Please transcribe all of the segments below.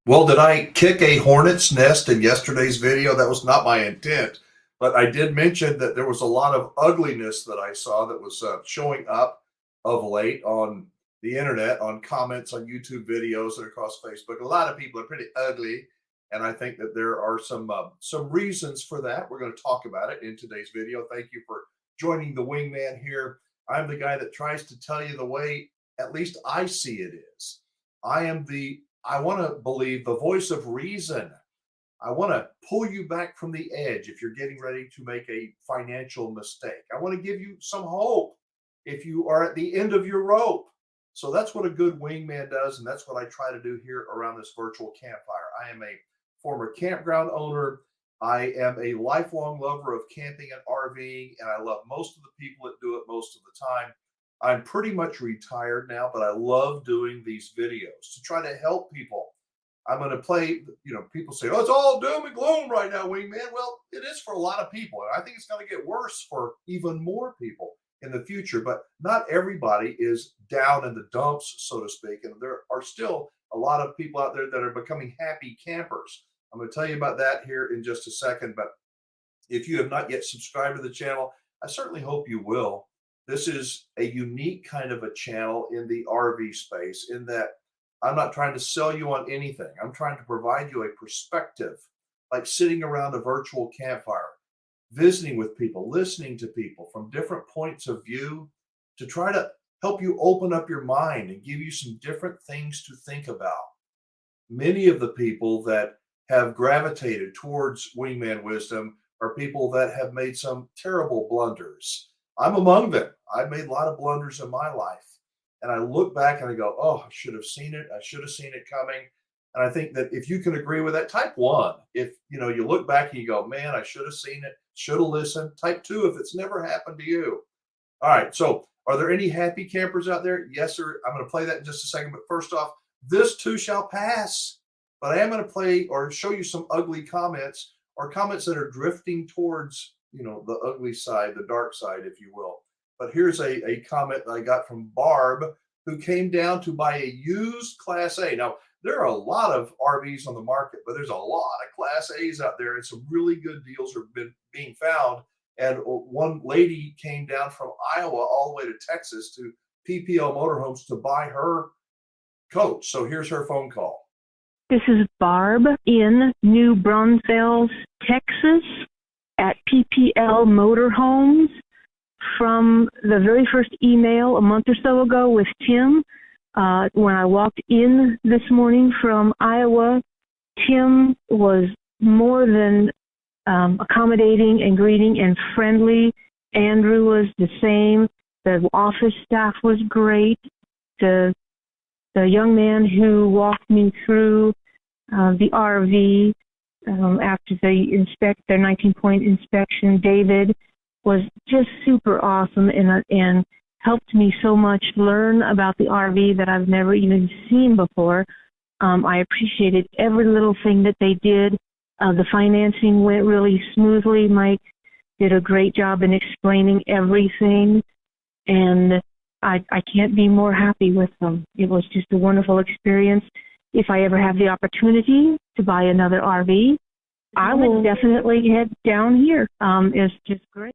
Well, did I kick a hornet's nest in yesterday's video? That was not my intent, but I did mention that there was a lot of ugliness that I saw that was showing up of late on the internet, on comments on YouTube videos and across Facebook. A lot of people are pretty ugly, and I think that there are some reasons for that. We're going to talk about it in today's video. Thank you for joining the Wingman here. I'm the guy that tries to tell you the way at least I see it is. I want to believe the voice of reason. I want to pull you back from the edge if you're getting ready to make a financial mistake. I want to give you some hope if you are at the end of your rope. So that's what a good wingman does, and that's what I try to do here around this virtual campfire. I am a former campground owner. I am a lifelong lover of camping and RVing, and I love most of the people that do it most of the time. I'm pretty much retired now, but I love doing these videos to try to help people. I'm going to play, people say, oh, it's all doom and gloom right now, Wingman. Well, it is for a lot of people. And I think it's going to get worse for even more people in the future. But not everybody is down in the dumps, so to speak. And there are still a lot of people out there that are becoming happy campers. I'm going to tell you about that here in just a second. But if you have not yet subscribed to the channel, I certainly hope you will. This is a unique kind of a channel in the RV space in that I'm not trying to sell you on anything. I'm trying to provide you a perspective, like sitting around a virtual campfire, visiting with people, listening to people from different points of view to try to help you open up your mind and give you some different things to think about. Many of the people that have gravitated towards Wingman Wisdom are people that have made some terrible blunders. I'm among them. I've made a lot of blunders in my life. And I look back and I go, oh, I should have seen it. I should have seen it coming. And I think that if you can agree with that, type one, if you look back and you go, man, I should have seen it, should have listened. Type two, if it's never happened to you. All right. So are there any happy campers out there? Yes, sir. I'm going to play that in just a second. But first off, this too shall pass. But I am going to play or show you some ugly comments or comments that are drifting towards the ugly side, the dark side, if you will. But here's a comment that I got from Barb, who came down to buy a used Class A. Now, there are a lot of RVs on the market, but there's a lot of Class A's out there, and some really good deals are being found. And one lady came down from Iowa all the way to Texas to PPL Motorhomes to buy her coach. So here's her phone call. This is Barb in New Braunfels, Texas, at PPL Motorhomes. From the very first email a month or so ago with Tim, when I walked in this morning from Iowa, Tim was more than accommodating and greeting and friendly. Andrew was the same. The office staff was great. The young man who walked me through the RV after they inspect their 19-point inspection, David, was just super awesome and helped me so much learn about the RV that I've never even seen before. I appreciated every little thing that they did. The financing went really smoothly. Mike did a great job in explaining everything, and I can't be more happy with them. It was just a wonderful experience. If I ever have the opportunity to buy another RV, I will definitely head down here. It's just great.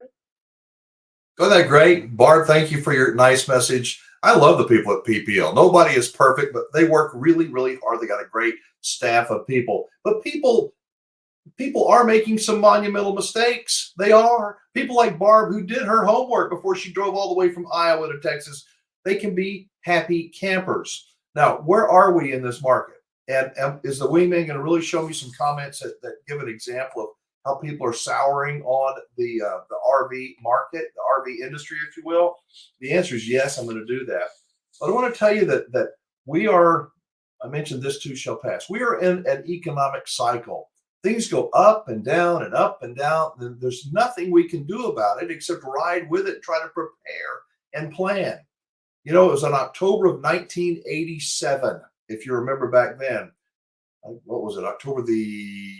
Isn't that great? Barb, thank you for your nice message. I love the people at PPL. Nobody is perfect, but they work really, really hard. They got a great staff of people. But people are making some monumental mistakes. They are. People like Barb, who did her homework before she drove all the way from Iowa to Texas, they can be happy campers. Now, where are we in this market? And is the Wingman going to really show me some comments that give an example of how people are souring on the RV market, the RV industry, if you will? The answer is yes, I'm going to do that. But I want to tell you that we are, I mentioned this too shall pass. We are in an economic cycle. Things go up and down and up and down. And there's nothing we can do about it except ride with it, try to prepare and plan. It was in October of 1987, if you remember back then. What was it? October the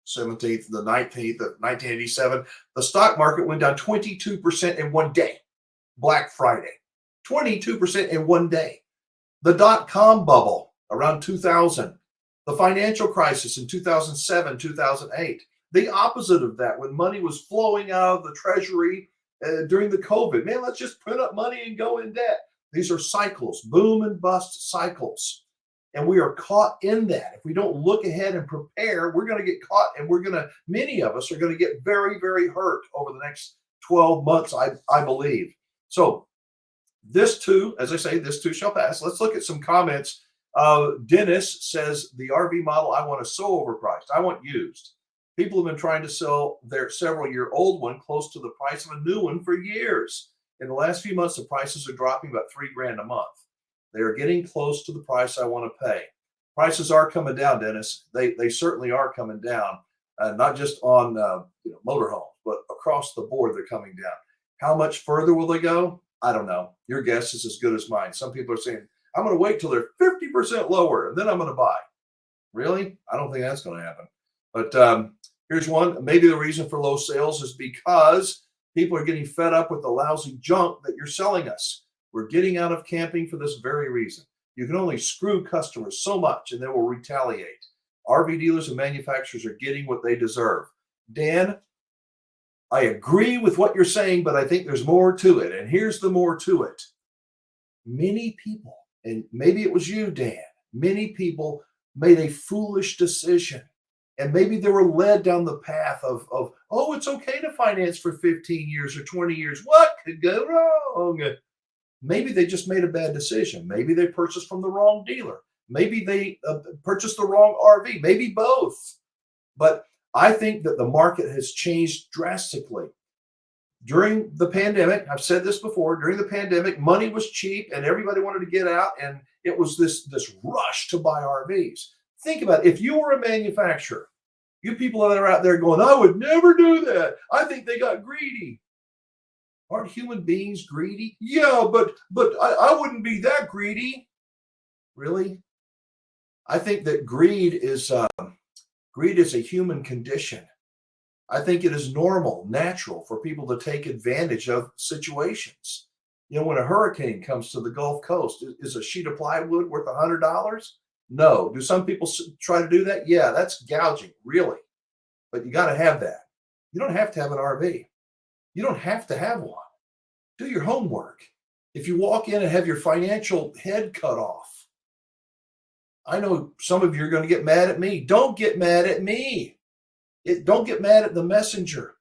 17th, the 19th of 1987, the stock market went down 22% in one day. Black Friday, 22% in one day. The dot-com bubble around 2000 The financial crisis in 2007, 2008. The opposite of that, when money was flowing out of the treasury during the COVID. Man, let's just print up money and go in debt. These are cycles, boom and bust cycles. And we are caught in that. If we don't look ahead and prepare, we're going to get caught, and many of us are going to get very, very hurt over the next 12 months, I believe. So this too, as I say, this too shall pass. Let's look at some comments. Dennis says, the RV model I want is so overpriced. I want used. People have been trying to sell their several-year-old one close to the price of a new one for years. In the last few months, the prices are dropping about $3,000 a month. They are getting close to the price I want to pay. Prices are coming down, Dennis. They certainly are coming down, not just on motorhomes, but across the board they're coming down. How much further will they go? I don't know. Your guess is as good as mine. Some people are saying, I'm going to wait till they're 50% lower and then I'm going to buy. Really? I don't think that's going to happen. But here's one. Maybe the reason for low sales is because people are getting fed up with the lousy junk that you're selling us. We're getting out of camping for this very reason. You can only screw customers so much and they will retaliate. RV dealers and manufacturers are getting what they deserve. Dan, I agree with what you're saying, but I think there's more to it. And here's the more to it. Many people, and maybe it was you, Dan, many people made a foolish decision. And maybe they were led down the path of oh, it's okay to finance for 15 years or 20 years. What could go wrong? Maybe they just made a bad decision. Maybe they purchased from the wrong dealer. Maybe they purchased the wrong RV. Maybe both. But I think that the market has changed drastically. During the pandemic, I've said this before, during the pandemic, money was cheap and everybody wanted to get out, and it was this rush to buy RVs. Think about it. If you were a manufacturer, you people that are out there going, I would never do that. I think they got greedy. Aren't human beings greedy? Yeah, but I wouldn't be that greedy. Really? I think that greed is a human condition. I think it is normal, natural for people to take advantage of situations. You know, when a hurricane comes to the Gulf Coast, is a sheet of plywood worth $100? No. Do some people try to do that? Yeah, that's gouging, really. But you got to have that. You don't have to have an RV. You don't have to have one. Do your homework. If you walk in and have your financial head cut off, I know some of you are going to get mad at me. Don't get mad at me. Don't get mad at the messenger.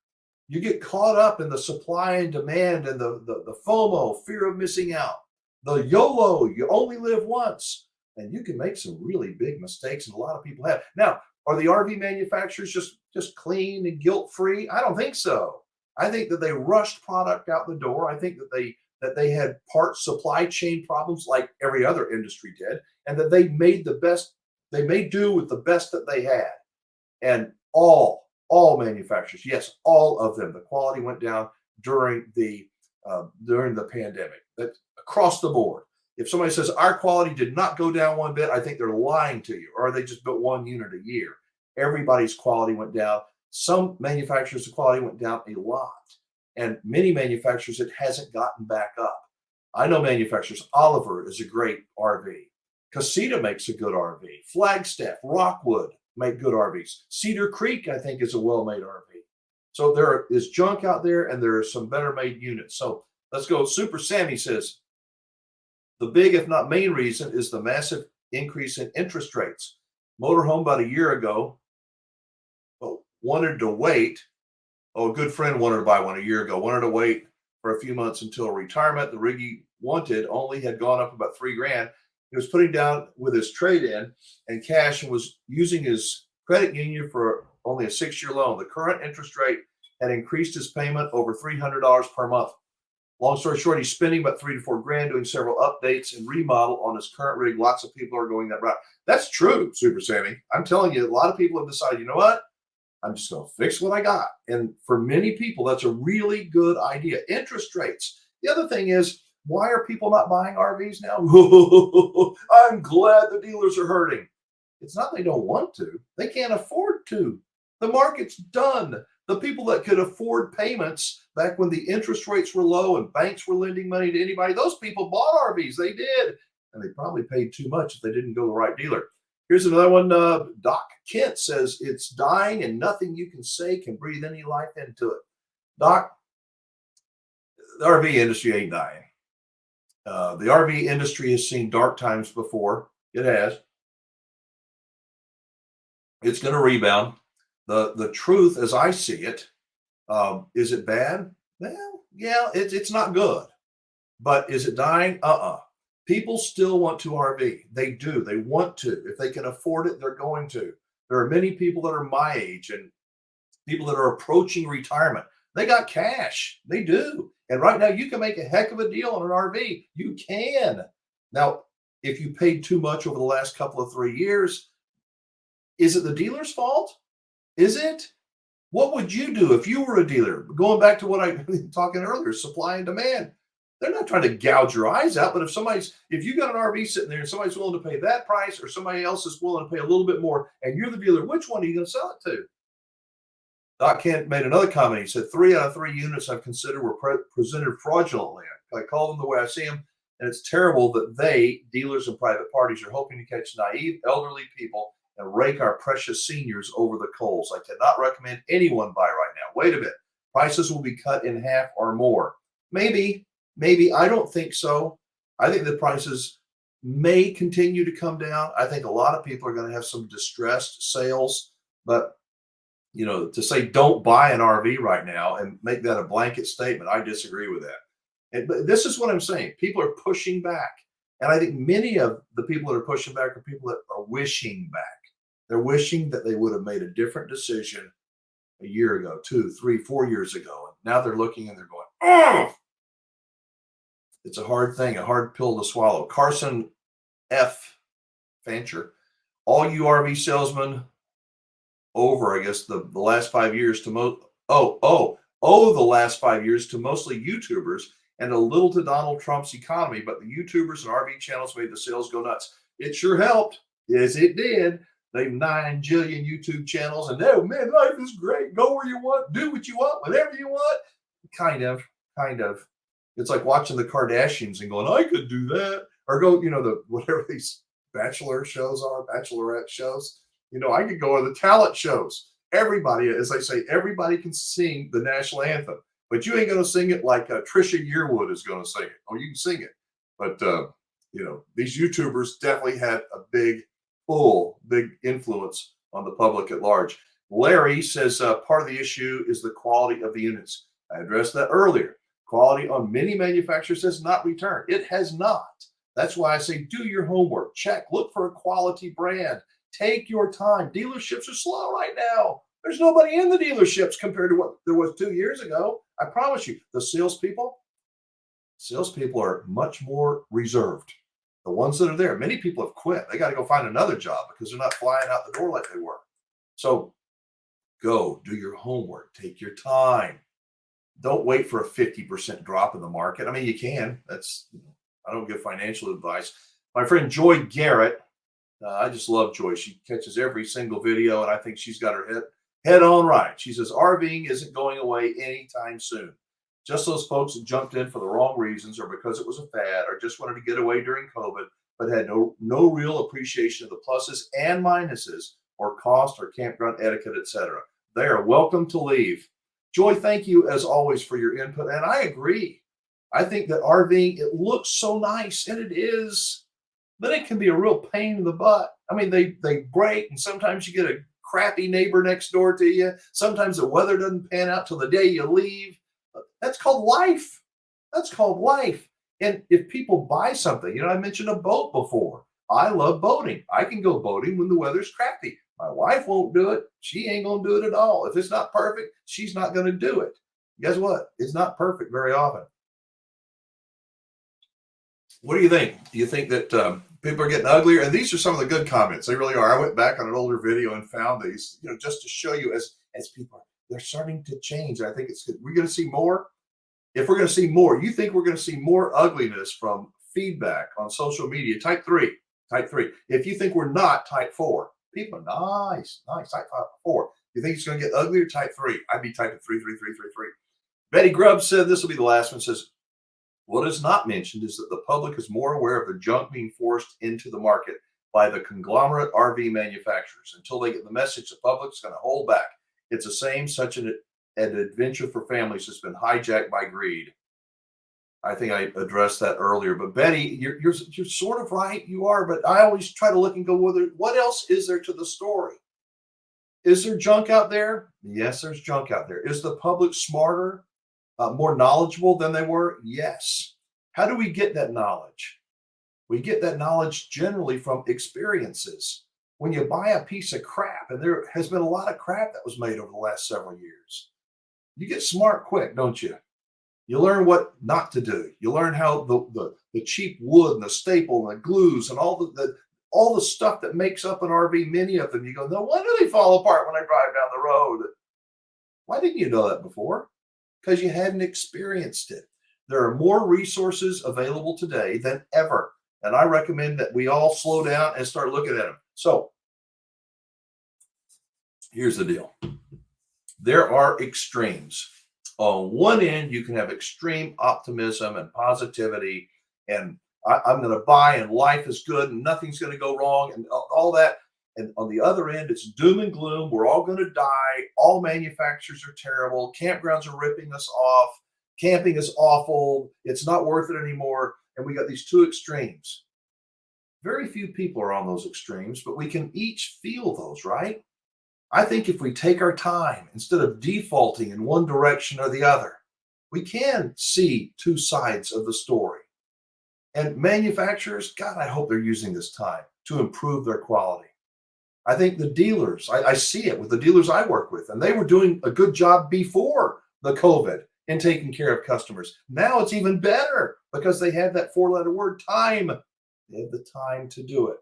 You get caught up in the supply and demand and the FOMO, fear of missing out, the YOLO, you only live once, and you can make some really big mistakes, and a lot of people have. Now, are the RV manufacturers just clean and guilt-free? I don't think so. I think that they rushed product out the door. I think that they had part supply chain problems like every other industry did, and that they made do with the best that they had. And all manufacturers, yes, all of them, the quality went down during the pandemic. That's across the board. If somebody says our quality did not go down one bit, I think they're lying to you, or they just built one unit a year. Everybody's quality went down. Some manufacturers, the quality went down a lot, and many manufacturers, it hasn't gotten back up. I know manufacturers. Oliver is a great RV. Casita makes a good RV. Flagstaff, Rockwood make good RVs. Cedar Creek, I think, is a well-made RV. So there is junk out there, and there are some better-made units. So let's go. Super Sammy says, the big, if not main reason, is the massive increase in interest rates. Motorhome about a year ago wanted to wait. Oh, a good friend wanted to buy one a year ago, wanted to wait for a few months until retirement. The rig he wanted only had gone up about $3,000. He was putting down with his trade-in and cash and was using his credit union for only a 6-year loan. The current interest rate had increased his payment over $300 per month. Long story short, he's spending about $3,000 to $4,000 doing several updates and remodel on his current rig. Lots of people are going that route. That's true, Super Sammy. I'm telling you, a lot of people have decided, you know what? I'm just going to fix what I got. And for many people, that's a really good idea. Interest rates. The other thing is, why are people not buying RVs now? I'm glad the dealers are hurting. It's not they don't want to. They can't afford to. The market's done. The people that could afford payments back when the interest rates were low and banks were lending money to anybody, those people bought RVs. They did. And they probably paid too much if they didn't go to the right dealer. Here's another one. Doc Kent says it's dying and nothing you can say can breathe any life into it. Doc, the RV industry ain't dying. The RV industry has seen dark times before. It has. It's going to rebound. The truth, as I see it, is it bad? Well, yeah, it's not good. But is it dying? People still want to RV. They do. They want to. If they can afford it, they're going to. There are many people that are my age and people that are approaching retirement. They got cash. They do. And right now, you can make a heck of a deal on an RV. You can. Now, if you paid too much over the last couple of 3 years, is it the dealer's fault? Is it? What would you do if you were a dealer? Going back to what I was talking earlier, supply and demand. They're not trying to gouge your eyes out, but if you got an RV sitting there and somebody's willing to pay that price or somebody else is willing to pay a little bit more and you're the dealer, which one are you going to sell it to? Doc Kent made another comment. He said 3 out of 3 units I've considered were presented fraudulently. I call them the way I see them, and it's terrible that dealers and private parties, are hoping to catch naive elderly people and rake our precious seniors over the coals. I cannot recommend anyone buy right now. Wait a minute. Prices will be cut in half or more. Maybe. I don't think so. I think the prices may continue to come down. I think a lot of people are going to have some distressed sales, but to say don't buy an RV right now and make that a blanket statement, I disagree with that. But this is what I'm saying. People are pushing back. And I think many of the people that are pushing back are people that are wishing back. They're wishing that they would have made a different decision a year ago, 2, 3, 4 years ago. And now they're looking and they're going, oh, it's a hard thing, a hard pill to swallow. Carson F. Fancher, all you RV salesmen over, I guess, the last 5 years to the last 5 years to mostly YouTubers and a little to Donald Trump's economy, but the YouTubers and RV channels made the sales go nuts. It sure helped. Yes, it did. They've 9 jillion YouTube channels, and oh man, life is great. Go where you want, do what you want, whatever you want. Kind of. It's like watching the Kardashians and going, I could do that. Or go, whatever these bachelorette shows. I could go to the talent shows. Everybody, as I say, everybody can sing the national anthem, but you ain't going to sing it like Trisha Yearwood is going to sing it. Oh, you can sing it. But, these YouTubers definitely had a big influence on the public at large. Larry says part of the issue is the quality of the units. I addressed that earlier. Quality on many manufacturers has not returned. It has not. That's why I say do your homework. Check. Look for a quality brand. Take your time. Dealerships are slow right now. There's nobody in the dealerships compared to what there was 2 years ago. I promise you, the salespeople are much more reserved. The ones that are there, many people have quit. They got to go find another job because they're not flying out the door like they were. So go do your homework. Take your time. Don't wait for a 50% drop in the market. I mean, you can. I don't give financial advice. My friend Joy Garrett, I just love Joy. She catches every single video, and I think she's got her head on right. She says RVing isn't going away anytime soon. Just those folks that jumped in for the wrong reasons or because it was a fad or just wanted to get away during COVID, but had no real appreciation of the pluses and minuses or cost or campground etiquette, etc. They are welcome to leave. Joy, thank you as always for your input. And I agree. I think that RVing, it looks so nice, and it is, but it can be a real pain in the butt. I mean, they break, and sometimes you get a crappy neighbor next door to you. Sometimes the weather doesn't pan out till the day you leave. That's called life. And if people buy something, I mentioned a boat before. I love boating. I can go boating when the weather's crappy. My wife won't do it. She ain't going to do it at all. If it's not perfect, she's not going to do it. Guess what? It's not perfect very often. What do you think? Do you think that people are getting uglier? And these are some of the good comments. They really are. I went back on an older video and found these, just to show you as people, they're starting to change. I think it's good. We're going to see more. If we're going to see more, you think we're going to see more ugliness from feedback on social media? Type 3. If you think we're not, type 4. People, nice. Type 4. You think it's going to get uglier? Type 3. I'd be typing 3. Betty Grubb said, this will be the last one, says, what is not mentioned is that the public is more aware of the junk being forced into the market. by the conglomerate RV manufacturers. Until they get the message, the public's going to hold back. It's the same, such an adventure for families has been hijacked by greed. I think I addressed that earlier. But Betty, you're sort of right. You are, but I always try to look and go, what else is there to the story? Is there junk out there? Yes, there's junk out there. Is the public smarter, more knowledgeable than they were? Yes. How do we get that knowledge? We get that knowledge generally from experiences. When you buy a piece of crap, and there has been a lot of crap that was made over the last several years, you get smart quick, don't you? You learn what not to do. You learn how the cheap wood and the staple and the glues and all the stuff that makes up an RV, many of them, you go, no wonder they fall apart when I drive down the road. Why didn't you know that before? Because you hadn't experienced it. There are more resources available today than ever. And I recommend that we all slow down and start looking at them. So here's the deal. There are extremes. On one end, you can have extreme optimism and positivity, and I'm going to buy, and life is good, and nothing's going to go wrong, and all that. And on the other end, it's doom and gloom. We're all going to die. All manufacturers are terrible. Campgrounds are ripping us off. Camping is awful. It's not worth it anymore. And we got these two extremes. Very few people are on those extremes, but we can each feel those, right? I think if we take our time, instead of defaulting in one direction or the other, we can see two sides of the story. And manufacturers, God, I hope they're using this time to improve their quality. I think the dealers, I see it with the dealers I work with, and they were doing a good job before the COVID in taking care of customers. Now it's even better because they have that four-letter word, time. They have the time to do it.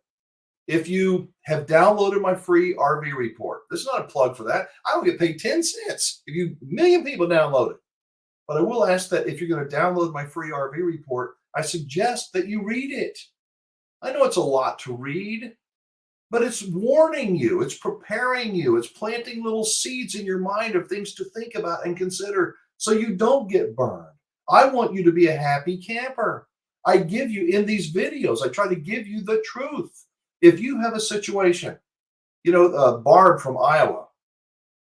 If you have downloaded my free RV report, this is not a plug for that. I don't get paid 10 cents if a million people download it. But I will ask that if you're going to download my free RV report, I suggest that you read it. I know it's a lot to read, but it's warning you, it's preparing you, it's planting little seeds in your mind of things to think about and consider so you don't get burned. I want you to be a happy camper. I give you in these videos, I try to give you the truth. If you have a situation, Barb from Iowa,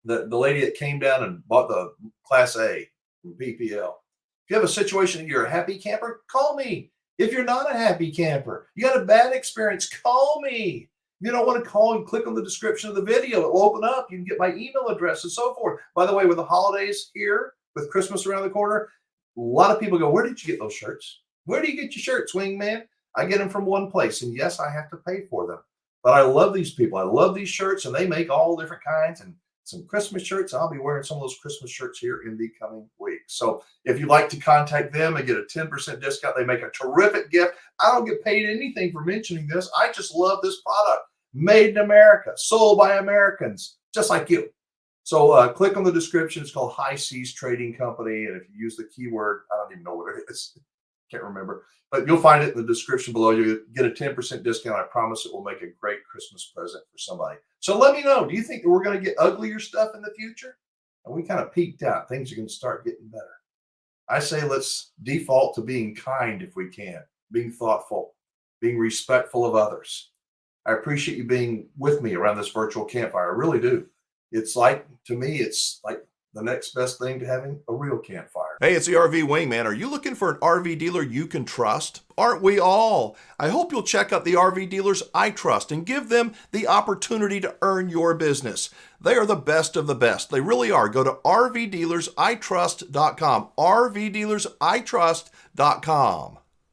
the lady that came down and bought the Class A from PPL. If you have a situation and you're a happy camper, call me. If you're not a happy camper, you got a bad experience, call me. If you don't want to call, you click on the description of the video. It will open up. You can get my email address and so forth. By the way, with the holidays here, with Christmas around the corner, a lot of people go, where did you get those shirts? Where do you get your shirts, Wingman? I get them from one place, and yes, I have to pay for them. But I love these people. I love these shirts, and they make all different kinds and some Christmas shirts. I'll be wearing some of those Christmas shirts here in the coming weeks. So if you'd like to contact them and get a 10% discount, they make a terrific gift. I don't get paid anything for mentioning this. I just love this product. Made in America, sold by Americans, just like you. So click on the description. It's called High Seas Trading Company. And if you use the keyword, I don't even know what it is. Can't remember. But you'll find it in the description below. You get a 10% discount. I promise it will make a great Christmas present for somebody. So let me know. Do you think that we're going to get uglier stuff in the future? And we kind of peaked out. Things are going to start getting better. I say let's default to being kind if we can, being thoughtful, being respectful of others. I appreciate you being with me around this virtual campfire. I really do. It's like, to me, it's like the next best thing to having a real campfire. Hey, it's the RV Wingman. Are you looking for an RV dealer you can trust? Aren't we all? I hope you'll check out the RV dealers I trust and give them the opportunity to earn your business. They are the best of the best. They really are. Go to rvdealersitrust.com. rvdealersitrust.com.